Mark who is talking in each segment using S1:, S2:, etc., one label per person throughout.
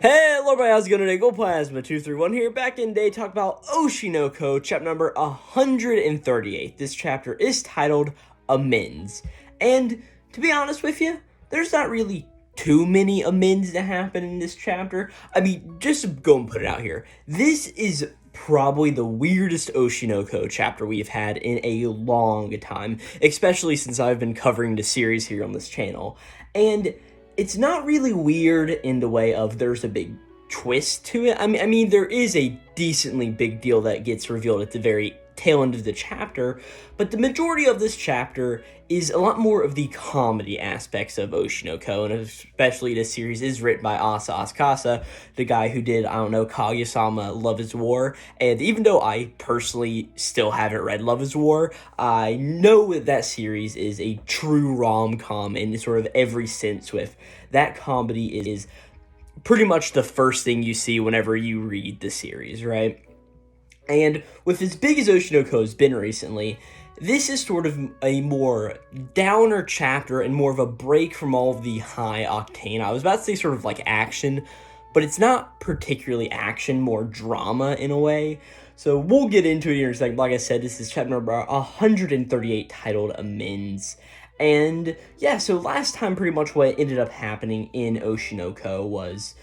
S1: Hello everybody, how's it going today? Glowplasma231 here, back in today, talk about Oshi no Ko, chapter number 138. This chapter is titled Amends. And, to be honest with you, there's not really too many amends that happen in this chapter. I mean, just to go and put it out here, this is probably the weirdest Oshi no Ko chapter we've had in a long time, especially since I've been covering the series here on this channel. And it's not really weird in the way of there's a big twist to it. I mean, there is a decently big deal that gets revealed at the very tail end of the chapter, but the majority of this chapter is a lot more of the comedy aspects of Oshi no Ko, and especially this series is written by Asa Asakasa, the guy who did, Kaguya-sama Love is War, and even though I personally still haven't read Love is War, I know that that series is a true rom-com in sort of every sense. With that, comedy is pretty much the first thing you see whenever you read the series, right? And with as big as Oshi no Ko has been recently, this is sort of a more downer chapter and more of a break from all of the high octane. I was about to say sort of like action, but it's not particularly action, more drama in a way. So we'll get into it here in a second. Like I said, this is chapter number 138, titled Amends. And yeah, so last time pretty much what ended up happening in Oshi no Ko was,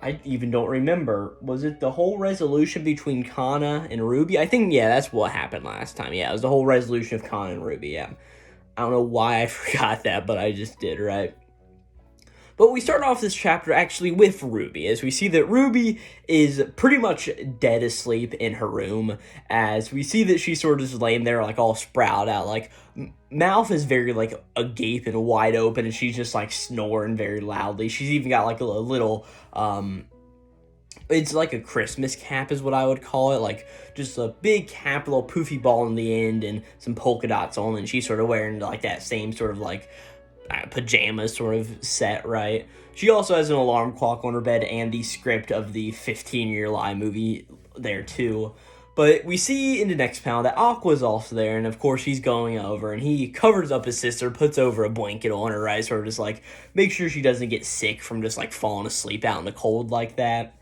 S1: I even don't remember. Was it the whole resolution between Kana and Ruby? I think, yeah, that's what happened last time. Yeah, it was the whole resolution of Kana and Ruby, yeah. I don't know why I forgot that, but I just did, right? But we start off this chapter actually with Ruby, as we see that Ruby is pretty much dead asleep in her room, as we see that she's sort of just laying there like all sprout out, like mouth is very like agape and wide open, and she's just like snoring very loudly. She's even got like a little it's like a Christmas cap is what I would call it, like just a big cap, a little poofy ball in the end, and some polka dots on, and she's sort of wearing like that same sort of like pajamas sort of set, right? She also has an alarm clock on her bed and the script of the 15-Year Lie movie there too. But we see in the next panel that Aqua's also there, and of course he's going over, and he covers up his sister, puts over a blanket on her, right? Sort of just like, make sure she doesn't get sick from just like falling asleep out in the cold like that.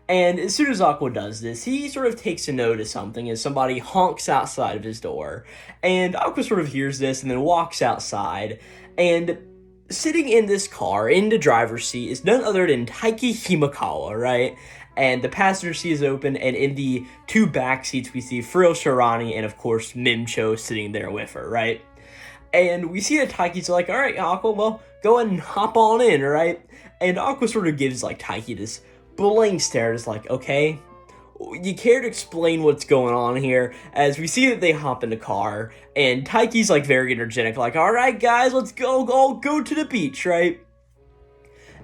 S1: And as soon as Aqua does this, he sort of takes a note of something as somebody honks outside of his door. And Aqua sort of hears this and then walks outside. And sitting in this car, in the driver's seat, is none other than Taiki Himakawa, right? And the passenger seat is open, and in the two back seats, we see Frill Shirani and, of course, Mimcho sitting there with her, right? And we see that Taiki's like, all right, Aqua, well, go ahead and hop on in, right? And Aqua sort of gives, like, Taiki this blank stare, just like, okay, you care to explain what's going on here? As we see that they hop in the car, and Taiki's like very energetic, like, all right, guys, let's go to the beach, right?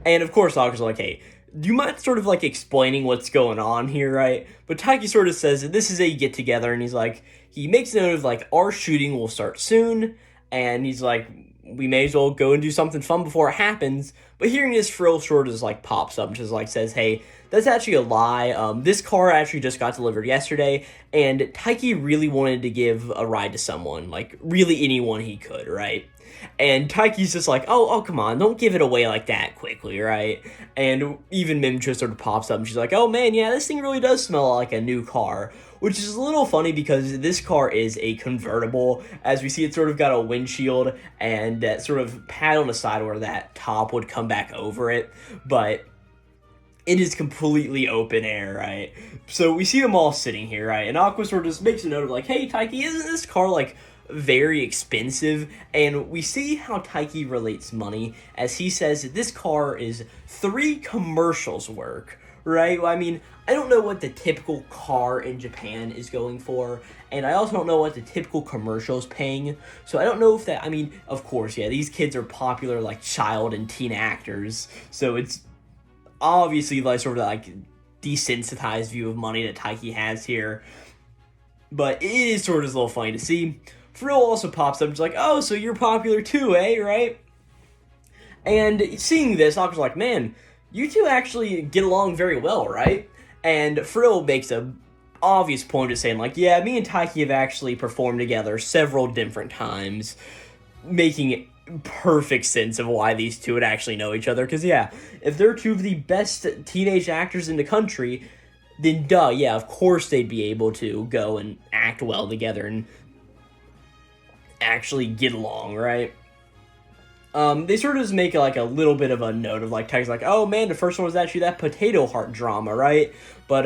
S1: And of course, Aqua's like, hey, do you mind sort of like explaining what's going on here, right? But Taiki sort of says that this is a get together, and he's like, he makes note of like, our shooting will start soon, and he's like, we may as well go and do something fun before it happens. But hearing this, Frill sort of just like pops up and just like says, hey, that's actually a lie. This car actually just got delivered yesterday, and Taiki really wanted to give a ride to someone, like really anyone he could, right? And Taiki's just like, oh, come on, don't give it away like that quickly, right? And even Mimcho sort of pops up and she's like, oh man, yeah, this thing really does smell like a new car. Which is a little funny because this car is a convertible. As we see, it's sort of got a windshield and that sort of pad on the side where that top would come back over it. But it is completely open air, right? So we see them all sitting here, right? And Aqua sort of just makes a note of like, hey, Taiki, isn't this car like very expensive? And we see how Taiki relates money, as he says that this car is 3 commercials work, right? Well, I mean, I don't know what the typical car in Japan is going for, and I also don't know what the typical commercial is paying, so I don't know if that, I mean, of course, yeah, these kids are popular, like, child and teen actors, so it's obviously, like, sort of, like, desensitized view of money that Taiki has here, but it is sort of a little funny to see. Frill also pops up, just like, oh, so you're popular too, eh, right? And seeing this, I was like, man, you two actually get along very well, right? And Frill makes a obvious point of saying, like, yeah, me and Taiki have actually performed together several different times, making perfect sense of why these two would actually know each other. Because, yeah, if they're two of the best teenage actors in the country, then duh, yeah, of course they'd be able to go and act well together and actually get along, right? They sort of just make like a little bit of a note of like Taiki's like, oh man, the first one was actually that potato heart drama, right? But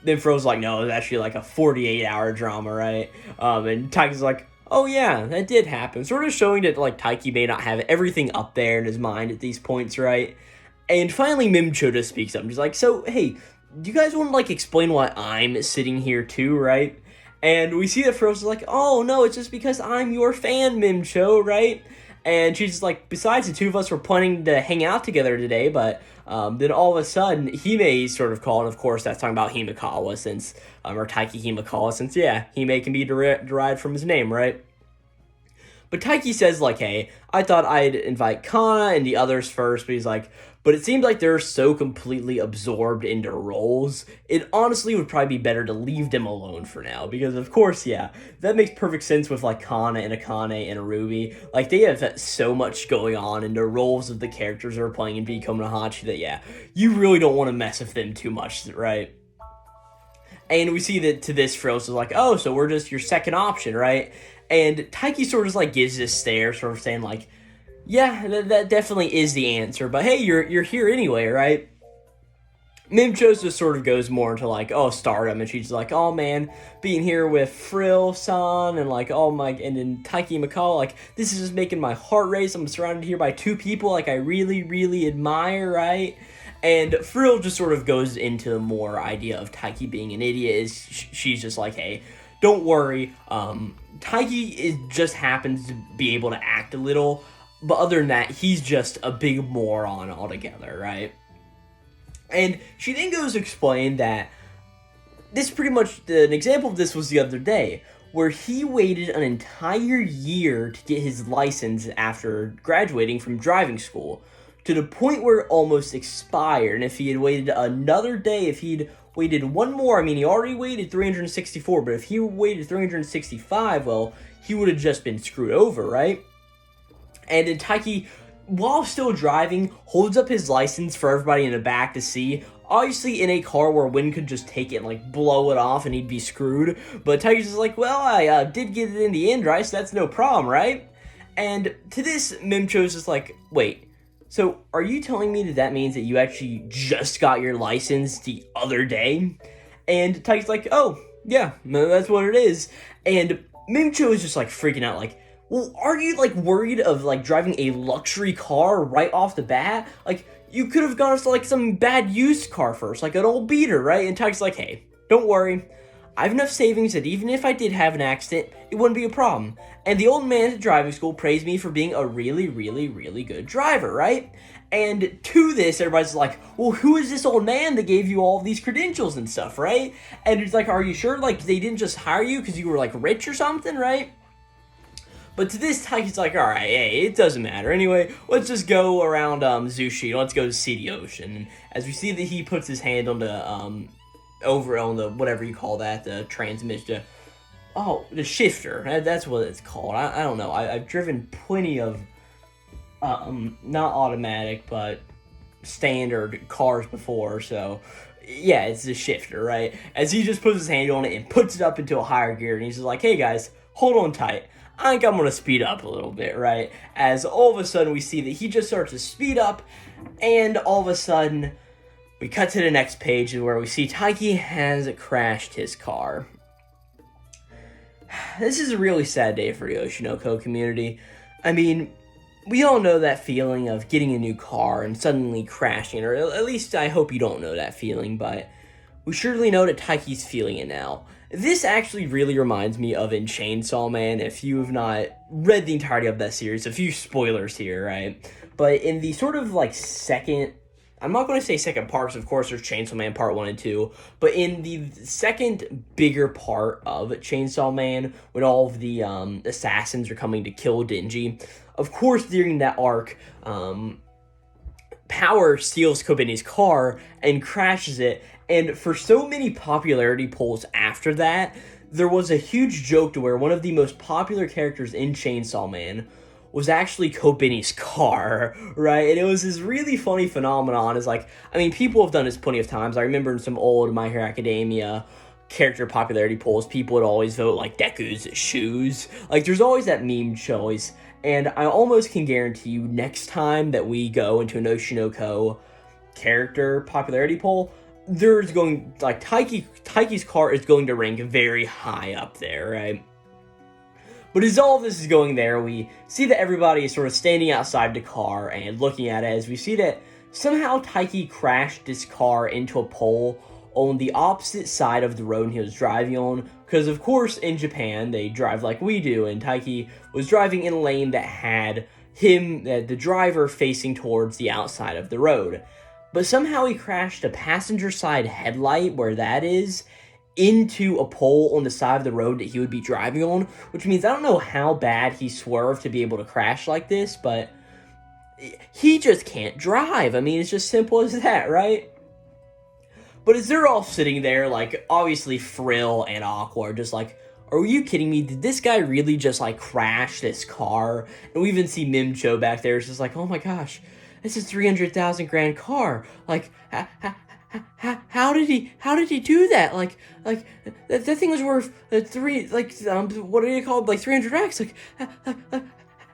S1: then Fro's like, no, it was actually like a 48-hour drama, right? And Taiki's like, oh yeah, that did happen. Sort of showing that like Taiki may not have everything up there in his mind at these points, right? And finally Mimcho just speaks up. He's like, so hey, do you guys want to like explain why I'm sitting here too, right? And we see that Fro's like, oh no, it's just because I'm your fan, Mimcho, right? And she's just like, besides the two of us were planning to hang out together today, but then all of a sudden, Hime sort of called, and of course that's talking about Himekawa, since, or Taiki Himekawa, since, yeah, Hime can be derived from his name, right? But Taiki says, like, hey, I thought I'd invite Kana and the others first, but he's like, but it seems like they're so completely absorbed into roles, it honestly would probably be better to leave them alone for now, because of course, yeah, that makes perfect sense with, like, Kana and Akane and Arubi. Like, they have so much going on in the roles of the characters they're playing in Become Nahachi that, yeah, you really don't want to mess with them too much, right? And we see that to this, Fro's like, oh, so we're just your second option, right? And Taiki sort of like gives this stare, sort of saying like, yeah, that definitely is the answer, but hey, you're here anyway, right? Mimcho just sort of goes more into like, oh, stardom, and she's like, oh man, being here with Frill-san, and like, oh my, and then Taiki Mikawa, like, this is just making my heart race. I'm surrounded here by two people like I really, really admire, right? And Frill just sort of goes into the more idea of Taiki being an idiot. Is she's just like, hey, don't worry, Taiki just happens to be able to act a little, but other than that, he's just a big moron altogether, right? And she then goes to explain that this pretty much, an example of this was the other day, where he waited an entire year to get his license after graduating from driving school, to the point where it almost expired, and if he had waited another day, if he'd waited one more, I mean, he already waited 364, but if he waited 365, well, he would have just been screwed over, right? And then Taiki, while still driving, holds up his license for everybody in the back to see, obviously in a car where wind could just take it and, like, blow it off and he'd be screwed, but Taiki's just like, well, I did get it in the end, right, so that's no problem, right? And to this, Mimcho's just like, wait, so are you telling me that means that you actually just got your license the other day? And Taiki's like, oh, yeah, that's what it is. And Mimcho is just like freaking out, like, well, are you like worried of like driving a luxury car right off the bat? Like, you could have gone to like some bad used car first, like an old beater, right? And Taiki's like, hey, don't worry. I have enough savings that even if I did have an accident, it wouldn't be a problem. And the old man at driving school praised me for being a really, really, really good driver, right? And to this, everybody's like, well, who is this old man that gave you all of these credentials and stuff, right? And he's like, are you sure, like, they didn't just hire you because you were, like, rich or something, right? But to this, Taiki's like, alright, hey, it doesn't matter. Anyway, let's just go around Zushi, let's go to see the ocean. And as we see that he puts his hand on the, over on the, whatever you call that, the transmission, the shifter, that's what it's called. I don't know, I've driven plenty of, not automatic, but standard cars before, so, yeah, it's the shifter, right? As he just puts his hand on it and puts it up into a higher gear, and he's just like, hey guys, hold on tight. I think I'm going to speed up a little bit, right? As all of a sudden we see that he just starts to speed up, and all of a sudden we cut to the next page where we see Taiki has crashed his car. This is a really sad day for the Oshinoko community. I mean, we all know that feeling of getting a new car and suddenly crashing, or at least I hope you don't know that feeling, but we surely know that Taiki's feeling it now. This actually really reminds me of in Chainsaw Man, if you have not read the entirety of that series, a few spoilers here, right? But in the sort of like second, I'm not going to say second parts, of course there's Chainsaw Man Part 1 and 2, but in the second bigger part of Chainsaw Man, when all of the assassins are coming to kill Denji, of course during that arc, Power steals Kobeni's car and crashes it, and for so many popularity polls after that, there was a huge joke to where one of the most popular characters in Chainsaw Man was actually Kobeni's car, right? And it was this really funny phenomenon. It's like, I mean, people have done this plenty of times. I remember in some old My Hero Academia character popularity polls, people would always vote like Deku's shoes. Like, there's always that meme choice. And I almost can guarantee you next time that we go into an Oshinoko character popularity poll, there's going, like, Taiki's car is going to rank very high up there, right? But as all of this is going there, we see that everybody is sort of standing outside the car and looking at it, as we see that somehow Taiki crashed this car into a pole on the opposite side of the road he was driving on, because of course in Japan they drive like we do, and Taiki was driving in a lane that had the driver facing towards the outside of the road. But somehow he crashed a passenger side headlight, where that is, into a pole on the side of the road that he would be driving on, which means I don't know how bad he swerved to be able to crash like this, but he just can't drive. I mean, it's just simple as that, right? But as they're all sitting there, like, obviously Frill and Aqua are just like, are you kidding me? Did this guy really just, like, crash this car? And we even see Mimcho back there. It's just like, oh my gosh, it's a 300,000 grand car. Like, how did he do that? Like that thing was worth what do you call it? Like 300 racks. Like,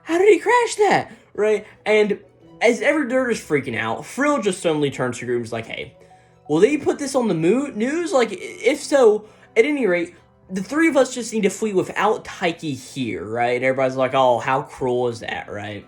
S1: how did he crash that? Right? And as they're just freaking out, Frill just suddenly turns to the group and is like, hey, will they put this on the news? Like, if so, at any rate, the three of us just need to flee without Taiki here, right? And everybody's like, oh, how cruel is that, right?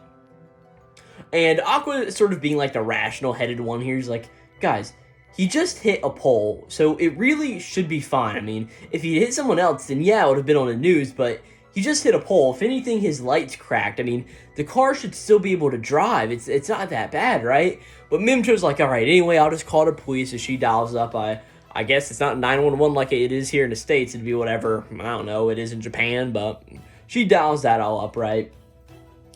S1: And Aqua sort of being like the rational-headed one here, he's like, guys, he just hit a pole, so it really should be fine. I mean, if he hit someone else, then yeah, it would have been on the news, but he just hit a pole. If anything, his light's cracked. I mean, the car should still be able to drive. It's not that bad, right? But Mimcho's like, all right, anyway, I'll just call the police. As she dials up, I guess it's not 911 like it is here in the States. It'd be whatever, I don't know, it is in Japan, but she dials that all up, right?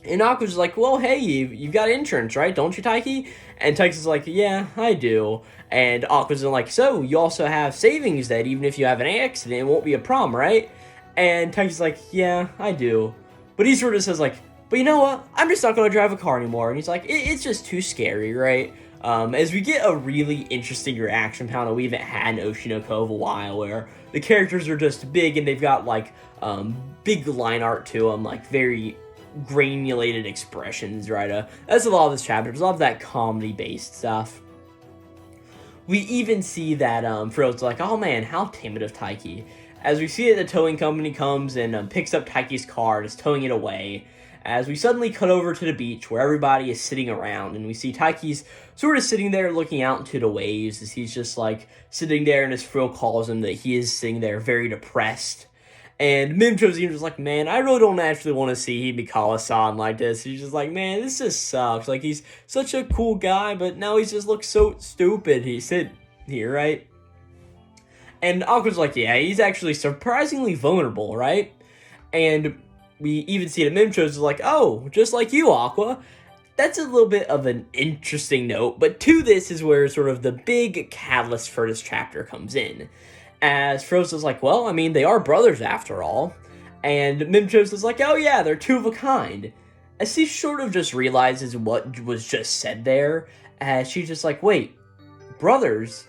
S1: And Aqua's like, well, hey, you've got insurance, right? Don't you, Taiki? And Taiki's like, yeah, I do. And Aqua's like, so you also have savings that even if you have an accident, it won't be a problem, right? And Taiki's like, yeah, I do. But he sort of says like, but you know what? I'm just not going to drive a car anymore. And he's like, it's just too scary, right? As we get a really interesting reaction panel we haven't had in Oshinoko of a while, where the characters are just big and they've got like big line art to them, like very granulated expressions, right? That's a lot of this chapter. There's a lot of that comedy-based stuff. We even see that Frill's like, oh man, how timid of Taiki. As we see that the towing company comes and picks up Taiki's car and is towing it away. As we suddenly cut over to the beach where everybody is sitting around, and we see Taiki's sort of sitting there looking out into the waves as he's just like sitting there, and as Frill calls him that he is sitting there very depressed. And Mimcho's even just like, man, I really don't actually want to see Himikawa-san like this. He's just like, man, this just sucks. Like, he's such a cool guy, but now he just looks so stupid. He's sitting here, right? And Aqua's like, yeah, he's actually surprisingly vulnerable, right? And we even see that Mimcho's like, oh, just like you, Aqua. That's a little bit of an interesting note, but to this is where sort of the big catalyst for this chapter comes in. As Froza's like, well, I mean, they are brothers after all. And Mimcho's is like, oh yeah, they're two of a kind. As he sort of just realizes what was just said there, as she's just like, wait, brothers?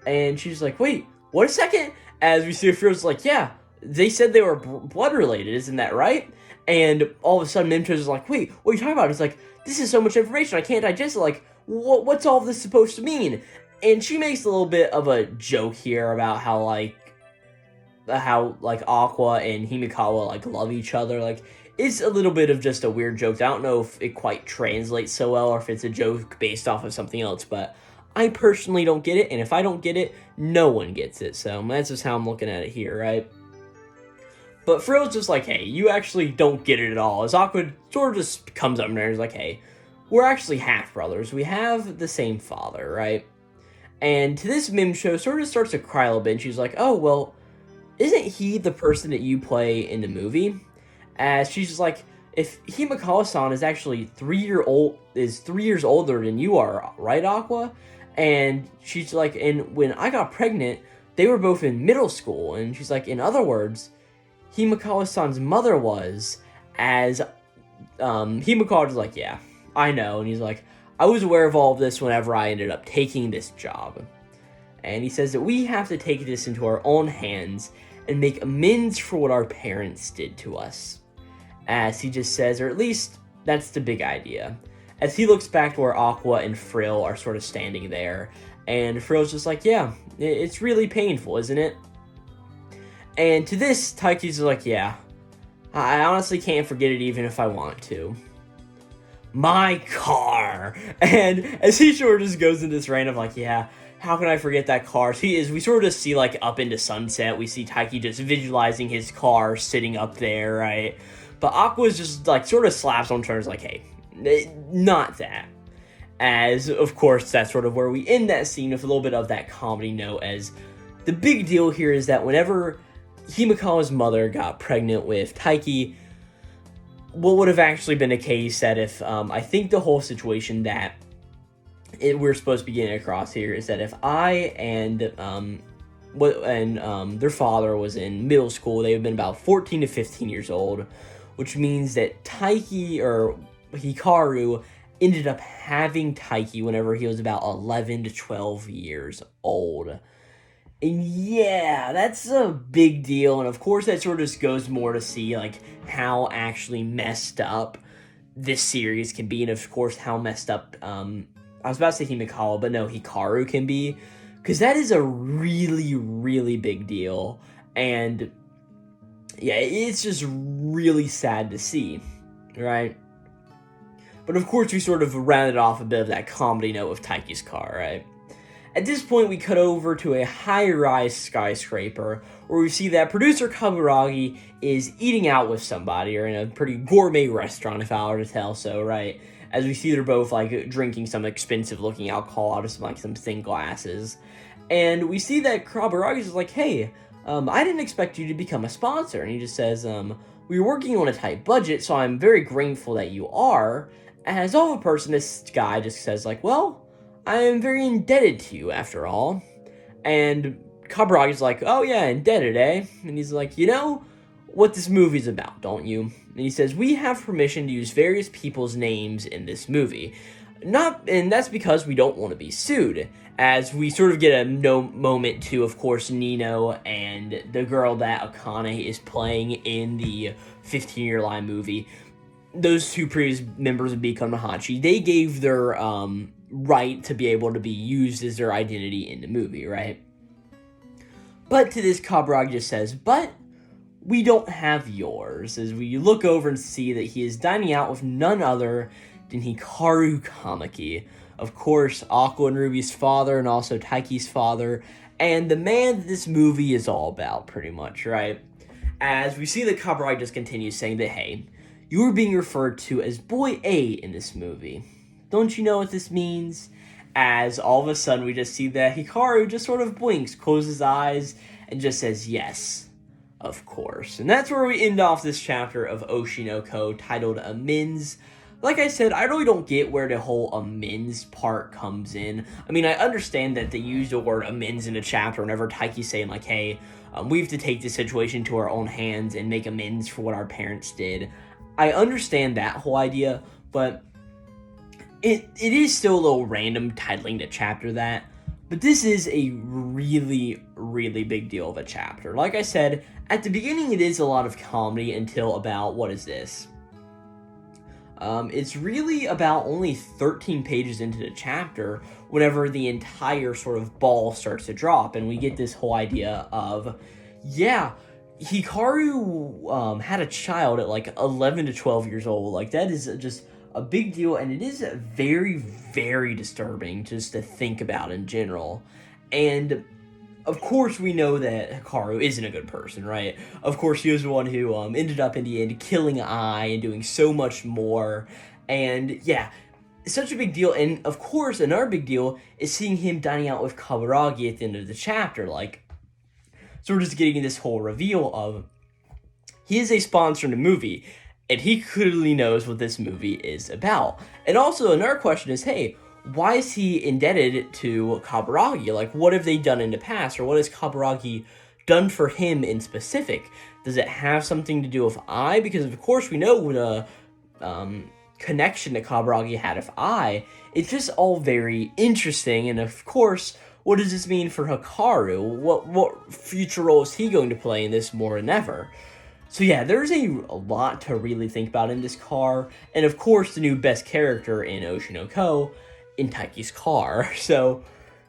S1: And she's like, wait, what a second? As we see Froza's like, yeah, they said they were blood related, isn't that right? And all of a sudden Mimcho's is like, wait, what are you talking about? It's like, this is so much information, I can't digest it. Like, what's all this supposed to mean? And she makes a little bit of a joke here about how Aqua and Himikawa like love each other. Like, it's a little bit of just a weird joke. I don't know if it quite translates so well or if it's a joke based off of something else, but I personally don't get it, and if I don't get it, no one gets it. So that's just how I'm looking at it here, right? But Frill's just like, hey, you actually don't get it at all. As Aqua sort of just comes up there and is like, hey, we're actually half brothers. We have the same father, right? And to this, Mimcho sort of starts to cry a little bit, and she's like, oh, well, isn't he the person that you play in the movie? As she's just like, if Himikawa-san is actually 3 years older than you are, right, Aqua? And she's like, and when I got pregnant, they were both in middle school. And she's like, in other words, Himikawa-san's mother was, as Himekawa's like, yeah, I know. And he's like, I was aware of all of this whenever I ended up taking this job. And he says that we have to take this into our own hands and make amends for what our parents did to us. As he just says, or at least that's the big idea. As he looks back to where Aqua and Frill are sort of standing there, and Frill's just like, yeah, it's really painful, isn't it? And to this, Taiki's like, yeah, I honestly can't forget it even if I want to. My car! And as he sort of just goes into this rant of like, yeah, how can I forget that car? So we sort of see like up into sunset, we see Taiki just visualizing his car sitting up there, right? But Aqua's just like sort of slaps on turns like, hey, not that. As, of course, that's sort of where we end that scene with a little bit of that comedy note, as the big deal here is that whenever Himekawa's mother got pregnant with Taiki, what would have actually been the case that if, I think the whole situation that we're supposed to be getting across here is that if I and their father was in middle school, they would have been about 14 to 15 years old, which means that Taiki, or Hikaru, ended up having Taiki whenever he was about 11 to 12 years old. And yeah, that's a big deal. And of course, that sort of just goes more to see like how actually messed up this series can be. And of course, how messed up, I was about to say Himekawa, but no, Hikaru can be. Because that is a really, really big deal. And yeah, it's just really sad to see, right? But of course, we sort of rounded off a bit of that comedy note with Taiki's car, right? At this point, we cut over to a high-rise skyscraper where we see that producer Kaburagi is eating out with somebody, or in a pretty gourmet restaurant, if I were to tell so, right? As we see they're both, like, drinking some expensive-looking alcohol out of some thin glasses. And we see that Kaburagi's like, hey, I didn't expect you to become a sponsor. And he just says, we were working on a tight budget, so I'm very grateful that you are. As all of a person, this guy just says, like, well, I am very indebted to you, after all. And Kaburagi's like, oh yeah, indebted, eh? And he's like, you know what this movie's about, don't you? And he says, we have permission to use various people's names in this movie. And that's because we don't want to be sued. As we sort of get a moment to, of course, Nino and the girl that Akane is playing in the 15-Year Line movie. Those two previous members of Become Mahachi, they gave their right to be able to be used as their identity in the movie, right? But to this, Kaburagi just says, but we don't have yours, as we look over and see that he is dining out with none other than Hikaru Kamaki. Of course, Aqua and Ruby's father, and also Taiki's father, and the man that this movie is all about, pretty much, right? As we see that Kaburagi just continues saying that, hey, you are being referred to as Boy A in this movie. Don't you know what this means? As all of a sudden we just see that Hikaru just sort of blinks, closes his eyes, and just says, yes, of course. And that's where we end off this chapter of Oshi no Ko, titled Amends. Like I said, I really don't get where the whole amends part comes in. I mean, I understand that they use the word amends in a chapter whenever Taiki's saying, like, hey, we have to take this situation to our own hands and make amends for what our parents did. I understand that whole idea, but it is still a little random titling the chapter that. But this is a really, really big deal of a chapter. Like I said, at the beginning it is a lot of comedy until about, what is this? It's really about only 13 pages into the chapter whenever the entire sort of ball starts to drop, and we get this whole idea of, yeah, Hikaru had a child at like 11 to 12 years old. Like, that is just a big deal, and it is very, very disturbing just to think about in general. And of course we know that Hikaru isn't a good person, right? Of course he was the one who ended up in the end killing Ai and doing so much more. And yeah, it's such a big deal. And of course another big deal is seeing him dining out with Kaburagi at the end of the chapter. Like, so we're just getting this whole reveal of he is a sponsor in the movie, and he clearly knows what this movie is about. And also another question is, hey, why is he indebted to Kaburagi? Like, what have they done in the past? Or what has Kaburagi done for him in specific? Does it have something to do with Ai? Because, of course, we know connection that Kaburagi had with Ai. It's just all very interesting, and of course, what does this mean for Hikaru? What future role is he going to play in this more than ever? So yeah, there's a lot to really think about in this car, and of course the new best character in Oshi no Ko, in Taiki's car. So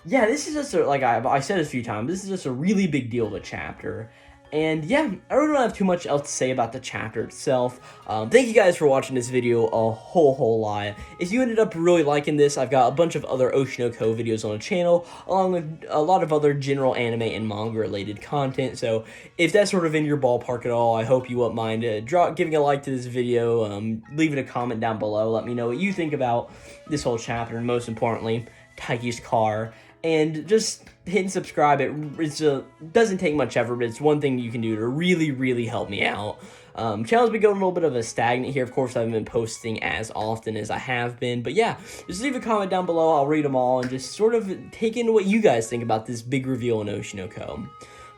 S1: yeah, this is just like I said a few times, this is just a really big deal of a chapter. And yeah, I really don't have too much else to say about the chapter itself. Thank you guys for watching this video a whole lot. If you ended up really liking this, I've got a bunch of other Oshi no Ko videos on the channel, along with a lot of other general anime and manga related content. So if that's sort of in your ballpark at all, I hope you won't mind giving a like to this video, leaving a comment down below. Let me know what you think about this whole chapter, and most importantly, Taiki's car. And just hitting subscribe, it doesn't take much effort, but it's one thing you can do to really help me out. Channel's been going a little bit of a stagnant here. Of course, I haven't been posting as often as I have been. But yeah, just leave a comment down below. I'll read them all and just sort of take in what you guys think about this big reveal in Oshi no Ko.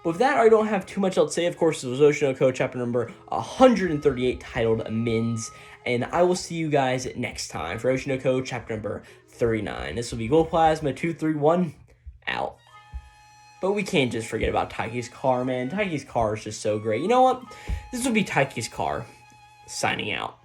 S1: But with that, I don't have too much else to say. Of course, it was Oshi no Ko chapter number 138 titled Amends. And I will see you guys next time for Oshi no Ko chapter number 39. This will be Glowplasma231 out. But we can't just forget about Taiki's car, man. Taiki's car is just so great. You know what? This will be Taiki's car signing out.